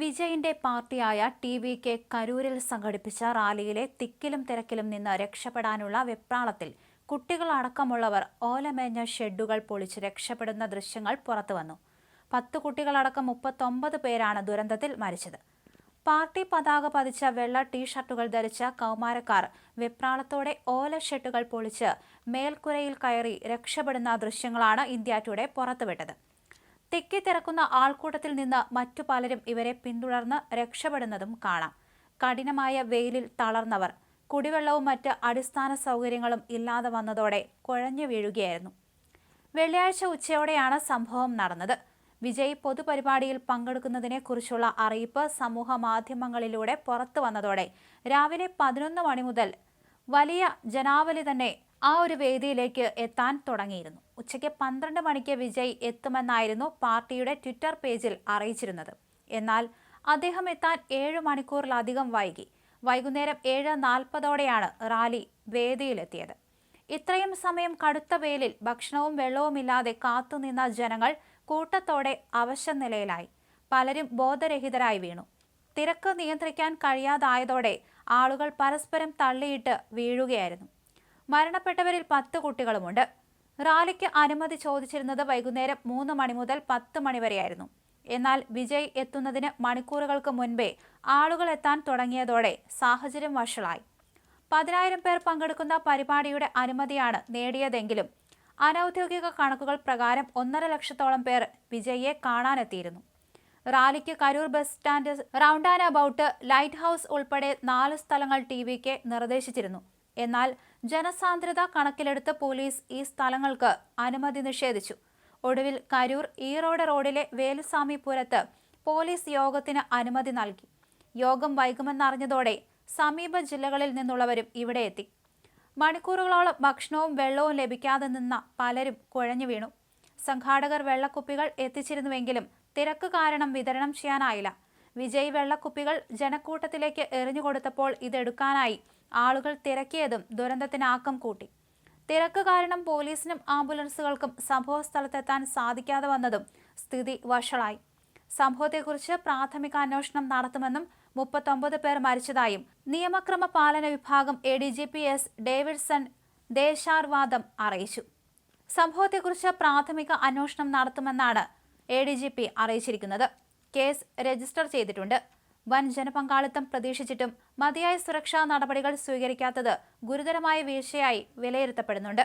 വിജയിന്റെ പാർട്ടിയായ ടി.വി.കെ കരൂരിൽ സംഘടിപ്പിച്ച റാലിയിലെ തിക്കിലും തിരക്കിലും നിന്ന് രക്ഷപ്പെടാനുള്ള വെപ്രാളത്തിൽ കുട്ടികളടക്കമുള്ളവർ ഓലമേഞ്ഞ ഷെഡുകൾ പൊളിച്ച് രക്ഷപ്പെടുന്ന ദൃശ്യങ്ങൾ പുറത്തുവന്നു. 10 കുട്ടികളടക്കം 39 പേരാണ് ദുരന്തത്തിൽ മരിച്ചത്. പാർട്ടി പതാക പതിച്ച വെള്ള ടീഷർട്ടുകൾ ധരിച്ച കൗമാരക്കാർ വെപ്രാളത്തോടെ ഓല ഷെഡുകൾ പൊളിച്ച് മേൽക്കുരയിൽ കയറി രക്ഷപ്പെടുന്ന ദൃശ്യങ്ങളാണ് ഇന്ത്യ ടുഡേ പുറത്തുവിട്ടത്. തിക്കിത്തിരക്കുന്ന ആൾക്കൂട്ടത്തിൽ നിന്ന് മറ്റു പലരും ഇവരെ പിന്തുടർന്ന് രക്ഷപ്പെടുന്നതും കാണാം. കഠിനമായ വെയിലിൽ തളർന്നവർ കുടിവെള്ളവും മറ്റ് അടിസ്ഥാന സൗകര്യങ്ങളും ഇല്ലാതെ വന്നതോടെ കുഴഞ്ഞു വീഴുകയായിരുന്നു. വെള്ളിയാഴ്ച ഉച്ചയോടെയാണ് സംഭവം നടന്നത്. വിജയ് പൊതുപരിപാടിയിൽ പങ്കെടുക്കുന്നതിനെക്കുറിച്ചുള്ള അറിയിപ്പ് സമൂഹ മാധ്യമങ്ങളിലൂടെ പുറത്തു വന്നതോടെ രാവിലെ 11 മണി മുതൽ വലിയ ജനാവലി തന്നെ ആ ഒരു വേദിയിലേക്ക് എത്താൻ തുടങ്ങിയിരുന്നു. ഉച്ചയ്ക്ക് 12 മണിക്ക് വിജയ് എത്തുമെന്നായിരുന്നു പാർട്ടിയുടെ ട്വിറ്റർ പേജിൽ അറിയിച്ചിരുന്നത്. എന്നാൽ അദ്ദേഹം എത്താൻ 7 മണിക്കൂറിലധികം വൈകി. വൈകുന്നേരം 7:40ഓടെയാണ് റാലി വേദിയിലെത്തിയത്. ഇത്രയും സമയം കടുത്ത വെയിലിൽ ഭക്ഷണവും വെള്ളവുമില്ലാതെ കാത്തുനിന്ന ജനങ്ങൾ കൂട്ടത്തോടെ അവശനിലയിലായി. പലരും ബോധരഹിതരായി വീണു. തിരക്ക് നിയന്ത്രിക്കാൻ കഴിയാതായതോടെ ആളുകൾ പരസ്പരം തള്ളിയിട്ട് വീഴുകയായിരുന്നു. മരണപ്പെട്ടവരിൽ 10 കുട്ടികളുമുണ്ട്. റാലിക്ക് അനുമതി ചോദിച്ചിരുന്നത് വൈകുന്നേരം 3 മണി മുതൽ 10 മണി വരെയായിരുന്നു. എന്നാൽ വിജയ് എത്തുന്നതിന് മണിക്കൂറുകൾക്ക് മുൻപേ ആളുകൾ എത്താൻ തുടങ്ങിയതോടെ സാഹചര്യം വഷളായി. 10,000 പേർ പങ്കെടുക്കുന്ന പരിപാടിയുടെ അനുമതിയാണ് നേടിയതെങ്കിലും അനൌദ്യോഗിക കണക്കുകൾ പ്രകാരം 1.5 ലക്ഷത്തോളം പേർ വിജയിയെ കാണാനെത്തിയിരുന്നു. റാലിക്ക് Karur bus stand, round and about, light house ഉൾപ്പെടെ 4 സ്ഥലങ്ങൾ ടി.വി.കെ നിർദ്ദേശിച്ചിരുന്നു. എന്നാൽ ജനസാന്ദ്രത കണക്കിലെടുത്ത് പോലീസ് ഈ സ്ഥലങ്ങൾക്ക് അനുമതി നിഷേധിച്ചു. ഒടുവിൽ കരൂർ ഈറോഡ് റോഡിലെ വേലുസ്വാമിപുരത്ത് പോലീസ് യോഗത്തിന് അനുമതി നൽകി. യോഗം വൈകുമെന്നറിഞ്ഞതോടെ സമീപ ജില്ലകളിൽ നിന്നുള്ളവരും ഇവിടെ എത്തി. മണിക്കൂറുകളോളം ഭക്ഷണവും വെള്ളവും ലഭിക്കാതെ നിന്ന പലരും കുഴഞ്ഞു വീണു. സംഘാടകർ വെള്ളക്കുപ്പികൾ എത്തിച്ചിരുന്നുവെങ്കിലും തിരക്ക് കാരണം വിതരണം ചെയ്യാനായില്ല. വിജയ് വെള്ളക്കുപ്പികൾ ജനക്കൂട്ടത്തിലേക്ക് എറിഞ്ഞുകൊടുത്തപ്പോൾ ഇതെടുക്കാനായി ആളുകൾ തിരക്കിയതും ദുരന്തത്തിന് ആക്കം കൂട്ടി. തിരക്ക് കാരണം പോലീസിനും ആംബുലൻസുകൾക്കും സംഭവസ്ഥലത്തെത്താൻ സാധിക്കാതെ വന്നതും സ്ഥിതി വഷളായി. സംഭവത്തെക്കുറിച്ച് പ്രാഥമിക അന്വേഷണം നടത്തുമെന്നും 39 പേർ മരിച്ചതായും നിയമക്രമ പാലന വിഭാഗം എ.ഡി.ജി.പി എസ്. ഡേവിഡ്സൺ ദേശാർവാദം അറിയിച്ചു. സംഭവത്തെക്കുറിച്ച് പ്രാഥമിക അന്വേഷണം നടത്തുമെന്നാണ് എ.ഡി.ജി.പി അറിയിച്ചിരിക്കുന്നത്. കേസ് രജിസ്റ്റർ ചെയ്തിട്ടുണ്ട്. വൻ ജനപങ്കാളിത്തം പ്രതീക്ഷിച്ചിട്ടും മതിയായ സുരക്ഷാ നടപടികൾ സ്വീകരിക്കാത്തത് ഗുരുതരമായ വീഴ്ചയായി വിലയിരുത്തപ്പെടുന്നുണ്ട്.